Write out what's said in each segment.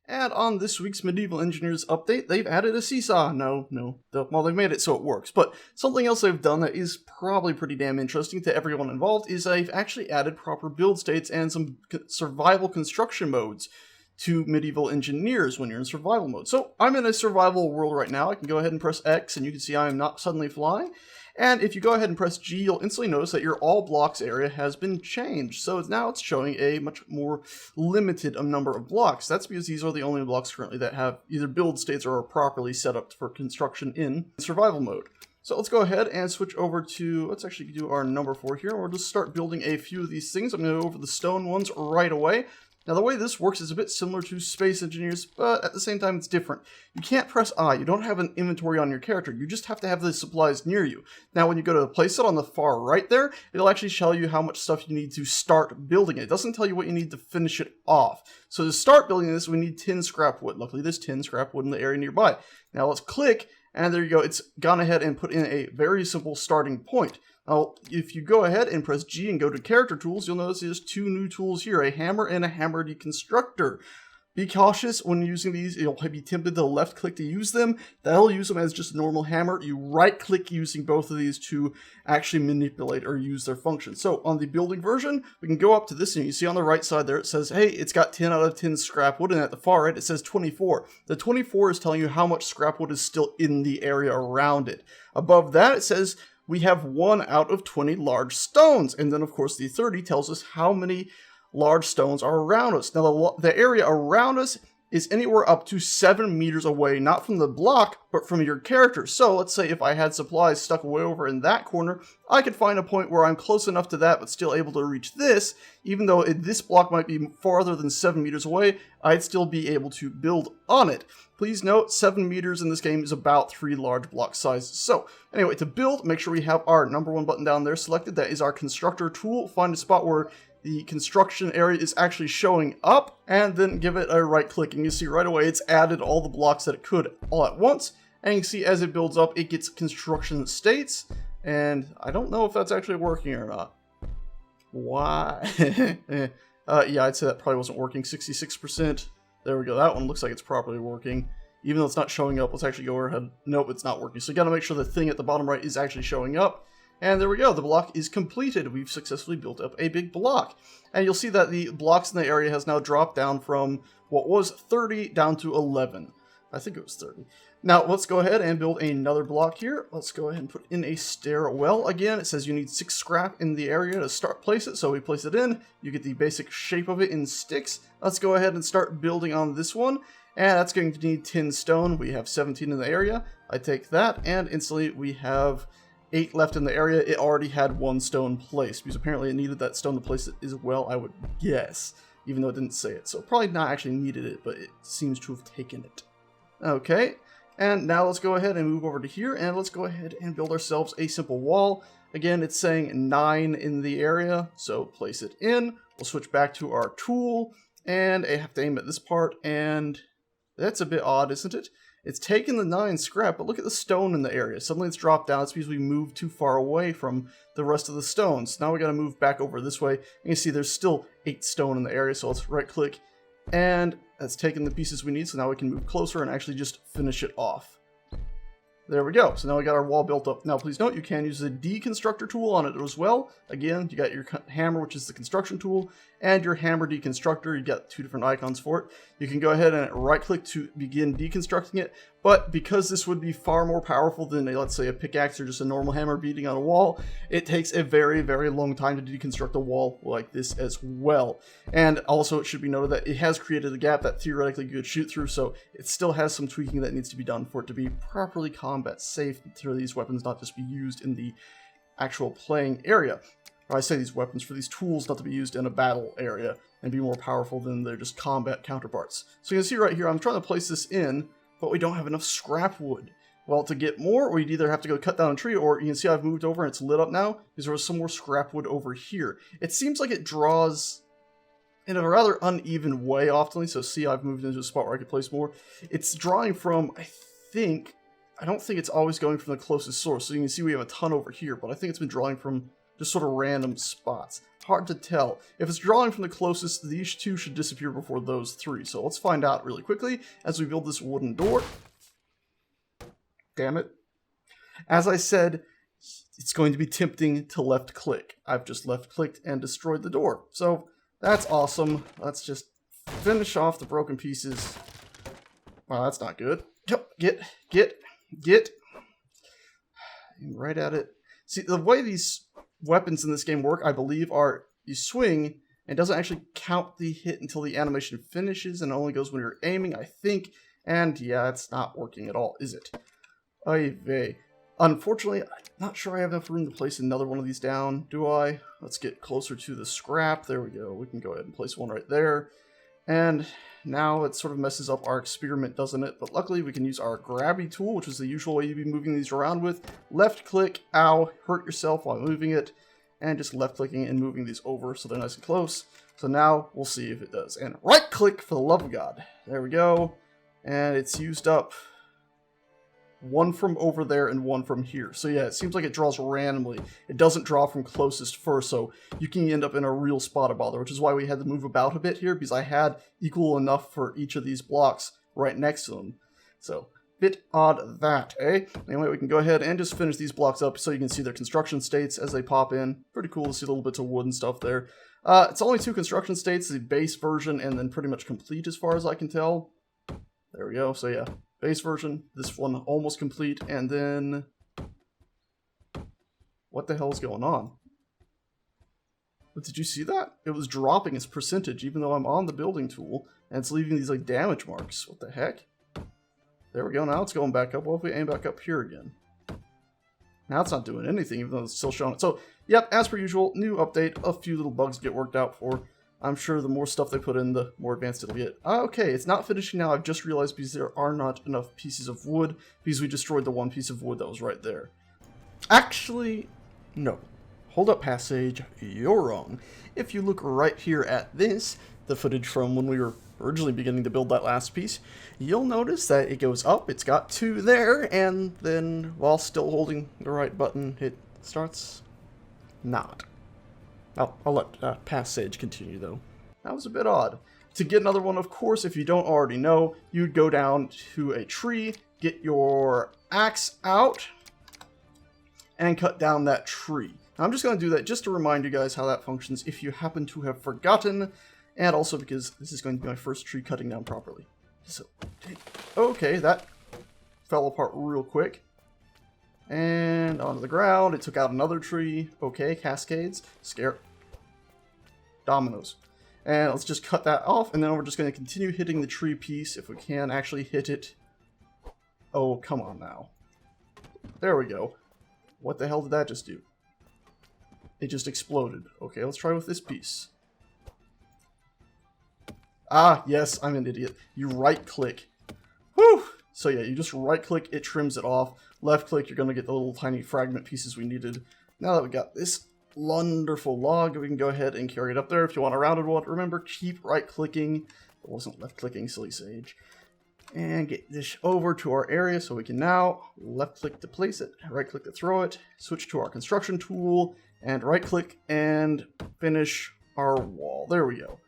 And on this week's Medieval Engineers update, they've added a seesaw. Well, they've made it so it works. But something else they've done that is probably pretty damn interesting to everyone involved is they've actually added proper build states and some survival construction modes to Medieval Engineers when you're in survival mode. So I'm in a survival world right now. I can go ahead and press X and you can see I am not suddenly flying. And if you go ahead and press G, you'll instantly notice that your all blocks area has been changed. So now it's showing a much more limited number of blocks. That's because these are the only blocks currently that have either build states or are properly set up for construction in survival mode. So let's go ahead and switch over to, let's actually do our number 4 here. We'll just start building a few of these things. I'm going to go over the stone ones right away. Now the way this works is a bit similar to Space Engineers, but at the same time it's different. You can't press I, you don't have an inventory on your character, you just have to have the supplies near you. Now when you go to place it on the far right there, it'll actually tell you how much stuff you need to start building it. It doesn't tell you what you need to finish it off. So to start building this, we need 10 scrap wood. Luckily there's 10 scrap wood in the area nearby. Now let's click, and there you go, it's gone ahead and put in a very simple starting point. Now, if you go ahead and press G and go to character tools, you'll notice there's 2 new tools here, a hammer and a hammer deconstructor. Be cautious when using these, you'll be tempted to left click to use them. That'll use them as just a normal hammer. You right click using both of these to actually manipulate or use their function. So on the building version, we can go up to this and you see on the right side there, it says, hey, it's got 10 out of 10 scrap wood, and at the far right, it says 24. The 24 is telling you how much scrap wood is still in the area around it. Above that, it says, we have 1 out of 20 large stones. And then, of course, the 30 tells us how many large stones are around us. Now, the area around us is anywhere up to 7 meters away, not from the block, but from your character. So, let's say if I had supplies stuck way over in that corner, I could find a point where I'm close enough to that, but still able to reach this. Even though this block might be farther than 7 meters away, I'd still be able to build on it. Please note, 7 meters in this game is about 3 large block sizes. So, anyway, to build, make sure we have our number 1 button down there selected. That is our constructor tool. Find a spot where the construction area is actually showing up, and then give it a right click, and you see right away it's added all the blocks that it could all at once. And you can see as it builds up, it gets construction states, and I don't know if that's actually working or not. Why? Yeah, I'd say that probably wasn't working. 66%. There we go. That one looks like it's properly working. Even though it's not showing up, let's actually go ahead. Nope, it's not working. So you gotta make sure the thing at the bottom right is actually showing up. And there we go. The block is completed. We've successfully built up a big block. And you'll see that the blocks in the area has now dropped down from what was 30 down to 11. I think it was 30. Now, let's go ahead and build another block here. Let's go ahead and put in a stairwell. Again, it says you need 6 scrap in the area to place it. So we place it in. You get the basic shape of it in sticks. Let's go ahead and start building on this one. And that's going to need 10 stone. We have 17 in the area. I take that, and instantly we have 8 left in the area. It already had 1 stone placed, because apparently it needed that stone to place it as well, I would guess, even though it didn't say it. So probably not actually needed it, but it seems to have taken it. Okay, and now let's go ahead and move over to here, and let's go ahead and build ourselves a simple wall. Again, it's saying 9 in the area, so place it in. We'll switch back to our tool, and I have to aim at this part, and that's a bit odd, isn't it? It's taken the 9 scrap, but look at the stone in the area. Suddenly it's dropped down. It's because we moved too far away from the rest of the stones. Now we got to move back over this way. And you see there's still 8 stone in the area, so let's right click. And that's taken the pieces we need, so now we can move closer and actually just finish it off. There we go. So now we got our wall built up. Now please note you can use the deconstructor tool on it as well. Again, you got your hammer, which is the construction tool, and your hammer deconstructor. You got 2 different icons for it. You can go ahead and right click to begin deconstructing it, but because this would be far more powerful than let's say a pickaxe or just a normal hammer beating on a wall, it takes a very, very long time to deconstruct a wall like this as well. And also it should be noted that it has created a gap that theoretically you could shoot through, so it still has some tweaking that needs to be done for it to be properly combat safe, for these weapons not just be used in the actual playing area. Or I say these weapons, for these tools not to be used in a battle area and be more powerful than their just combat counterparts. So you can see right here, I'm trying to place this in, but we don't have enough scrap wood. Well, to get more, we'd either have to go cut down a tree, or you can see I've moved over and it's lit up now, because there was some more scrap wood over here. It seems like it draws in a rather uneven way often, so see I've moved into a spot where I could place more. It's drawing from, I don't think it's always going from the closest source. So you can see we have a ton over here, but I think it's been drawing from just sort of random spots. Hard to tell. If it's drawing from the closest, these two should disappear before those three. So let's find out really quickly as we build this wooden door. Damn it. As I said, it's going to be tempting to left click. I've just left clicked and destroyed the door. So that's awesome. Let's just finish off the broken pieces. Wow, that's not good. Get. Right at it. See, the way these weapons in this game work, I believe, are you swing and it doesn't actually count the hit until the animation finishes and only goes when you're aiming, I think. And yeah, it's not working at all, is it? Oy vey. Unfortunately, I'm not sure I have enough room to place another one of these down, do I? Let's get closer to the scrap. There we go. We can go ahead and place one right there. And now it sort of messes up our experiment, doesn't it? But luckily we can use our grabby tool, which is the usual way you'd be moving these around with. Left click, ow, hurt yourself while moving it. And just left clicking and moving these over so they're nice and close. So now we'll see if it does. And right click for the love of God. There we go. And it's used up one from over there and one from here. So yeah, it seems like it draws randomly. It doesn't draw from closest first, so you can end up in a real spot of bother, which is why we had to move about a bit here, because I had equal enough for each of these blocks right next to them. So, bit odd that, eh? Anyway, we can go ahead and just finish these blocks up so you can see their construction states as they pop in. Pretty cool to see little bits of wood and stuff there. It's only 2 construction states, the base version and then pretty much complete as far as I can tell. There we go, so yeah. Base version, this one almost complete, and then... What the hell is going on? But did you see that? It was dropping its percentage even though I'm on the building tool, and it's leaving these like damage marks. What the heck? There we go, now it's going back up. What if we aim back up here again? Now it's not doing anything even though it's still showing it. So, yep, as per usual, new update, a few little bugs get worked out for. I'm sure the more stuff they put in, the more advanced it'll get. Okay, it's not finishing now. I've just realized because there are not enough pieces of wood because we destroyed the one piece of wood that was right there. Actually, no. Hold up, Passage. You're wrong. If you look right here at this, the footage from when we were originally beginning to build that last piece, you'll notice that it goes up, it's got 2 there, and then while still holding the right button, it starts not. I'll let Passage continue, though. That was a bit odd. To get another one, of course, if you don't already know, you'd go down to a tree, get your axe out, and cut down that tree. Now, I'm just going to do that just to remind you guys how that functions if you happen to have forgotten, and also because this is going to be my first tree cutting down properly. So, okay, that fell apart real quick. And onto the ground, it took out another tree. Okay, cascades. Scare. Dominoes. And let's just cut that off, and then we're just going to continue hitting the tree piece if we can actually hit it. Oh, come on now. There we go. What the hell did that just do? It just exploded. Okay, let's try with this piece. Ah, yes, I'm an idiot. You right-click. Whew! So yeah, you just right-click, it trims it off. Left-click, you're going to get the little tiny fragment pieces we needed. Now that we got this wonderful log, we can go ahead and carry it up there. If you want a rounded one, remember, keep right-clicking. It wasn't left-clicking, silly sage. And get this over to our area so we can now left-click to place it, right-click to throw it, switch to our construction tool, and right-click and finish our wall. There we go.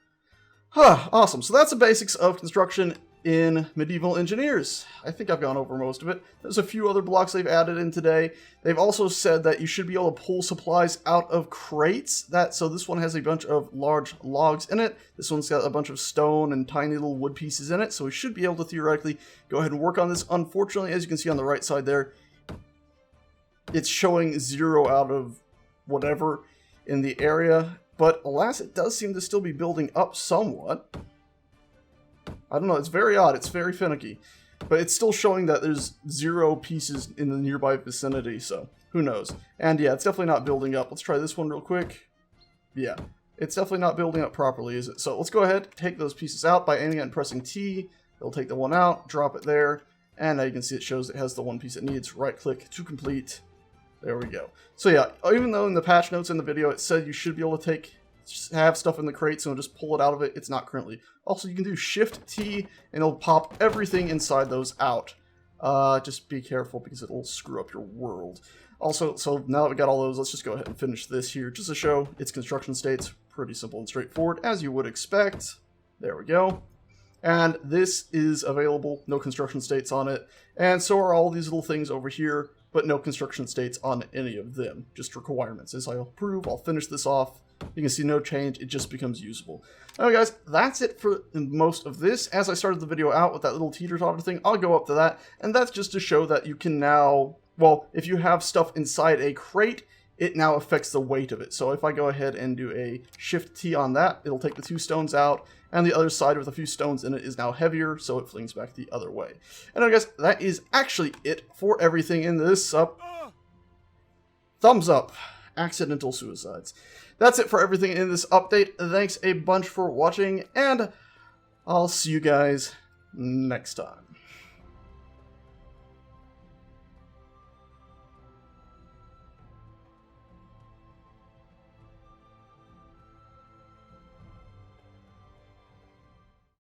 Huh, awesome. So that's the basics of construction in Medieval Engineers. I think I've gone over most of it. There's a few other blocks they've added in today. They've also said that you should be able to pull supplies out of crates. So this one has a bunch of large logs in it. This one's got a bunch of stone and tiny little wood pieces in it. So we should be able to theoretically go ahead and work on this. Unfortunately, as you can see on the right side there, it's showing 0 out of whatever in the area. But alas, it does seem to still be building up somewhat. I don't know, it's very odd, it's very finicky. But it's still showing that there's 0 pieces in the nearby vicinity, so who knows. And yeah, it's definitely not building up. Let's try this one real quick. Yeah, it's definitely not building up properly, is it? So let's go ahead, take those pieces out by aiming and pressing T. It'll take the one out, drop it there, and now you can see it shows it has the one piece it needs. Right-click to complete. There we go. So yeah, even though in the patch notes in the video it said you should be able to have stuff in the crates and just pull it out of it, it's not currently. Also, you can do Shift-T and it'll pop everything inside those out. Just be careful because it'll screw up your world. Also, so now that we got all those, let's just go ahead and finish this here just to show its construction states. Pretty simple and straightforward, as you would expect. There we go. And this is available, no construction states on it. And so are all these little things over here, but no construction states on any of them. Just requirements. As I'll prove, I'll finish this off. You can see no change, it just becomes usable. Alright guys, that's it for most of this. As I started the video out with that little teeter-totter thing, I'll go up to that. And that's just to show that you can now, well, if you have stuff inside a crate, it now affects the weight of it. So if I go ahead and do a Shift-T on that, it'll take the 2 stones out, and the other side with a few stones in it is now heavier, so it flings back the other way. And I guess that is actually it for everything in this thumbs up. Accidental suicides. That's it for everything in this update. Thanks a bunch for watching, and I'll see you guys next time.